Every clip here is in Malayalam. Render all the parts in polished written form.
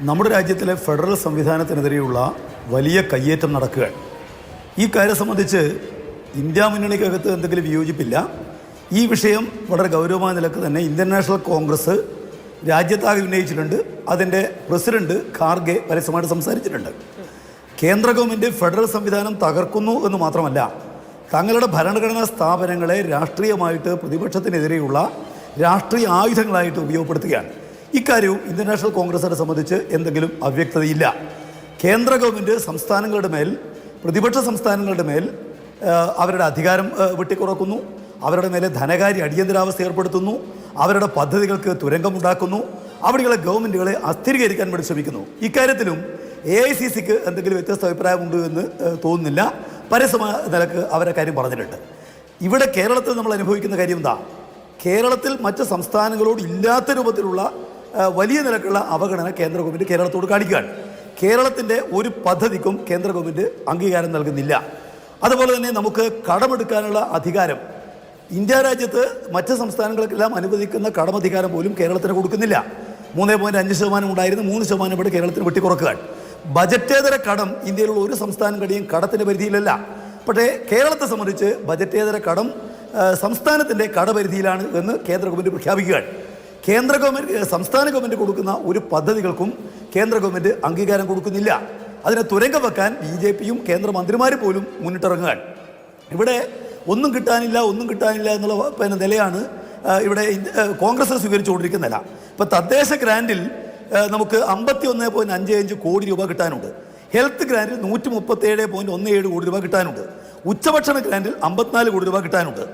നമ്മുടെ രാജ്യത്തിലെ ഫെഡറൽ സംവിധാനത്തിനെതിരെയുള്ള വലിയ കയ്യേറ്റം നടക്കുകയാണ്. ഈ കാര്യം സംബന്ധിച്ച് ഇന്ത്യ മുന്നണിക്കകത്ത് എന്തെങ്കിലും വിയോജിപ്പില്ല. ഈ വിഷയം വളരെ ഗൗരവമായ നിലക്ക് തന്നെ ഇന്ത്യൻ നാഷണൽ കോൺഗ്രസ് രാജ്യത്താകെ ഉന്നയിച്ചിട്ടുണ്ട്. അതിൻ്റെ പ്രസിഡന്റ് ഖാർഗെ പരസ്യമായിട്ട് സംസാരിച്ചിട്ടുണ്ട്. കേന്ദ്ര ഗവൺമെൻറ് ഫെഡറൽ സംവിധാനം തകർക്കുന്നു എന്ന് മാത്രമല്ല, തങ്ങളുടെ ഭരണഘടനാ സ്ഥാപനങ്ങളെ രാഷ്ട്രീയമായിട്ട് പ്രതിപക്ഷത്തിനെതിരെയുള്ള രാഷ്ട്രീയ ആയുധങ്ങളായിട്ട് ഉപയോഗപ്പെടുത്തുകയാണ്. ഇക്കാര്യവും ഇന്ത്യൻ നാഷണൽ കോൺഗ്രസിനെ സംബന്ധിച്ച് എന്തെങ്കിലും അവ്യക്തതയില്ല. കേന്ദ്ര ഗവൺമെൻറ് സംസ്ഥാനങ്ങളുടെ മേൽ, പ്രതിപക്ഷ സംസ്ഥാനങ്ങളുടെ മേൽ അവരുടെ അധികാരം വെട്ടിക്കുറക്കുന്നു, അവരുടെ മേലെ ധനകാര്യ അടിയന്തരാവസ്ഥ ഏർപ്പെടുത്തുന്നു, അവരുടെ പദ്ധതികൾക്ക് തുരങ്കമുണ്ടാക്കുന്നു, അവിടെയുള്ള ഗവൺമെൻറ്റുകളെ അസ്ഥിരീകരിക്കാൻ വേണ്ടി ശ്രമിക്കുന്നു. ഇക്കാര്യത്തിലും AICCക്ക് എന്തെങ്കിലും വ്യത്യസ്ത അഭിപ്രായമുണ്ട് എന്ന് തോന്നുന്നില്ല. പരസ്യമായ നിലക്ക് അവരെ കാര്യം പറഞ്ഞിട്ടുണ്ട്. ഇവിടെ കേരളത്തിൽ നമ്മൾ അനുഭവിക്കുന്ന കാര്യം എന്താ? കേരളത്തിൽ മറ്റ് സംസ്ഥാനങ്ങളോട് ഇല്ലാത്ത രൂപത്തിലുള്ള വലിയ നിലക്കുള്ള അവഗണന കേന്ദ്ര ഗവൺമെൻറ് കേരളത്തോട് കാണിക്കുകയാണ്. കേരളത്തിൻ്റെ ഒരു പദ്ധതിക്കും കേന്ദ്ര ഗവൺമെൻറ് അംഗീകാരം നൽകുന്നില്ല. അതുപോലെ തന്നെ നമുക്ക് കടമെടുക്കാനുള്ള അധികാരം ഇന്ത്യ രാജ്യത്ത് മറ്റ് സംസ്ഥാനങ്ങൾക്കെല്ലാം അനുവദിക്കുന്ന കടമധികാരം പോലും കേരളത്തിന് കൊടുക്കുന്നില്ല. 3.5% ഉണ്ടായിരുന്നു, 3% ഇവിടെ കേരളത്തിന് വെട്ടിക്കുറക്കുകയാണ്. ബജറ്റേതര കടം ഇന്ത്യയിലുള്ള ഒരു സംസ്ഥാനം കഴിയും കടത്തിൻ്റെ പരിധിയിലല്ല. പക്ഷേ കേരളത്തെ സംബന്ധിച്ച് ബജറ്റേതര കടം സംസ്ഥാനത്തിൻ്റെ കടപരിധിയിലാണ് എന്ന് കേന്ദ്ര ഗവൺമെൻറ് പ്രഖ്യാപിക്കുകയാണ്. കേന്ദ്ര ഗവൺമെൻറ് സംസ്ഥാന ഗവൺമെൻറ് കൊടുക്കുന്ന ഒരു പദ്ധതികൾക്കും കേന്ദ്ര ഗവൺമെൻറ് അംഗീകാരം കൊടുക്കുന്നില്ല. അതിനെ തുരങ്കം വെക്കാൻ BJPയും കേന്ദ്രമന്ത്രിമാർ പോലും മുന്നിട്ടിറങ്ങുകയാണ്. ഇവിടെ ഒന്നും കിട്ടാനില്ല എന്നുള്ള നിലയാണ് ഇവിടെ കോൺഗ്രസ് സ്വീകരിച്ചുകൊണ്ടിരിക്കുന്ന നില. ഇപ്പോൾ തദ്ദേശ ഗ്രാൻഡിൽ നമുക്ക് 51.55 കോടി രൂപ കിട്ടാനുണ്ട്. ഹെൽത്ത് ഗ്രാൻഡിൽ 137.17 കോടി രൂപ കിട്ടാനുണ്ട്. ഉച്ചഭക്ഷണ ഗ്രാൻഡിൽ 54 കോടി രൂപ കിട്ടാനുണ്ട്.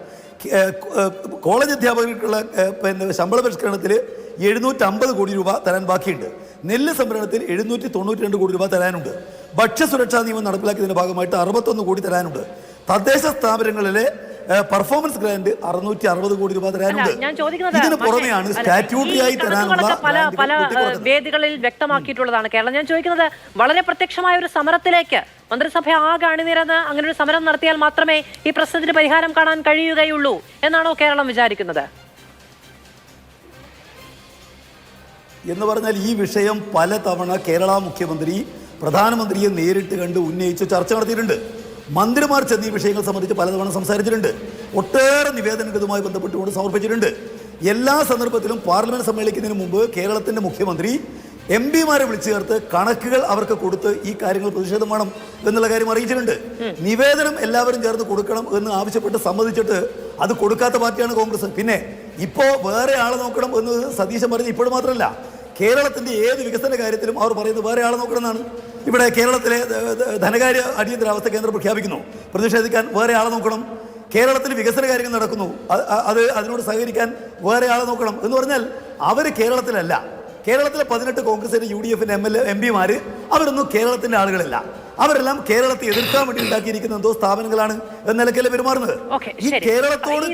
കോളേജ് അധ്യാപകർക്കുള്ള ശമ്പള പരിഷ്കരണത്തിൽ 750 കോടി രൂപ തരാൻ ബാക്കിയുണ്ട്. നെല്ല് സംഭരണത്തിൽ 792 കോടി രൂപ തരാനുണ്ട്. ഭക്ഷ്യസുരക്ഷാ നിയമം നടപ്പിലാക്കിയതിൻ്റെ ഭാഗമായിട്ട് 61 കോടി തരാനുണ്ട്. തദ്ദേശ സ്ഥാപനങ്ങളിലെ പെർഫോമൻസ് ഗ്രാന്റ് 660 കോടി രൂപ തരാനുണ്ട്. ഇതിന് പുറമെയാണ് സ്റ്റാറ്റ്യൂട്ടറിയായി തരാനുള്ള പല വേദികളിൽ വ്യക്തമാക്കിയിട്ടുള്ളതാണ് കേരളം. ഞാൻ ചോദിക്കുന്നത് വളരെ പ്രത്യക്ഷമായ ഒരു സമരത്തിലേക്ക് മന്ത്രിസഭ ആകെ അണിനിരന്ന് അങ്ങനെ ഒരു സമരം നടത്തിയാൽ മാത്രമേ ഈ പ്രശ്നത്തിന് പരിഹാരം കാണാൻ കഴിയുകയുള്ളൂ എന്നാണോ കേരളം വിചാരിക്കുന്നത്? എന്ന് പറഞ്ഞാൽ ഈ വിഷയം പലതവണ കേരള മുഖ്യമന്ത്രി പ്രധാനമന്ത്രിയെ നേരിട്ട് കണ്ട് ഉന്നയിച്ച് ചർച്ച നടത്തിയിട്ടുണ്ട്. മന്ത്രിമാർ ചെന്ന് ഈ വിഷയങ്ങൾ സംബന്ധിച്ച് പലതവണ സംസാരിച്ചിട്ടുണ്ട്. ഒട്ടേറെ നിവേദനങ്ങൾ ഇതുമായി ബന്ധപ്പെട്ടുകൊണ്ട് സമർപ്പിച്ചിട്ടുണ്ട്. എല്ലാ സന്ദർഭത്തിലും പാർലമെന്റ് സമ്മേളിക്കുന്നതിന് മുമ്പ് കേരളത്തിൻ്റെ മുഖ്യമന്ത്രി MP-മാരെ വിളിച്ചു ചേർത്ത് കണക്കുകൾ അവർക്ക് കൊടുത്ത് ഈ കാര്യങ്ങൾ പ്രതിഷേധം വേണം എന്നുള്ള കാര്യം അറിയിച്ചിട്ടുണ്ട്. നിവേദനം എല്ലാവരും ചേർത്ത് കൊടുക്കണം എന്ന് ആവശ്യപ്പെട്ട് സമ്മതിച്ചിട്ട് അത് കൊടുക്കാത്ത പാർട്ടിയാണ് കോൺഗ്രസ്. പിന്നെ ഇപ്പോൾ വേറെ ആളെ നോക്കണം എന്ന് സതീശൻ പറയുന്നത് ഇപ്പോഴും മാത്രമല്ല, കേരളത്തിൻ്റെ ഏത് വികസന കാര്യത്തിലും അവർ പറയുന്നത് വേറെ ആളെ നോക്കണം എന്നാണ്. ഇവിടെ കേരളത്തിലെ ധനകാര്യ അടിയന്തരാവസ്ഥ കേന്ദ്രം പ്രഖ്യാപിക്കുന്നു, പ്രതിഷേധിക്കാൻ വേറെ ആളെ നോക്കണം. കേരളത്തിൽ വികസന കാര്യങ്ങൾ നടക്കുന്നു, അതിനോട് സഹകരിക്കാൻ വേറെ ആളെ നോക്കണം എന്ന് പറഞ്ഞാൽ അവർ കേരളത്തിലല്ല. കേരളത്തിലെ 18 കോൺഗ്രസിന്റെ UDFന്റെ MP-മാർ അവരൊന്നും കേരളത്തിന്റെ ആളുകളല്ല. അവരെല്ലാം കേരളത്തെ എതിർക്കാൻ വേണ്ടി ഉണ്ടാക്കിയിരിക്കുന്ന എന്തോ സ്ഥാപനങ്ങളാണ് എന്ന നിലയ്ക്കല്ലേ പെരുമാറുന്നത്. ഈ കേരളത്തോട്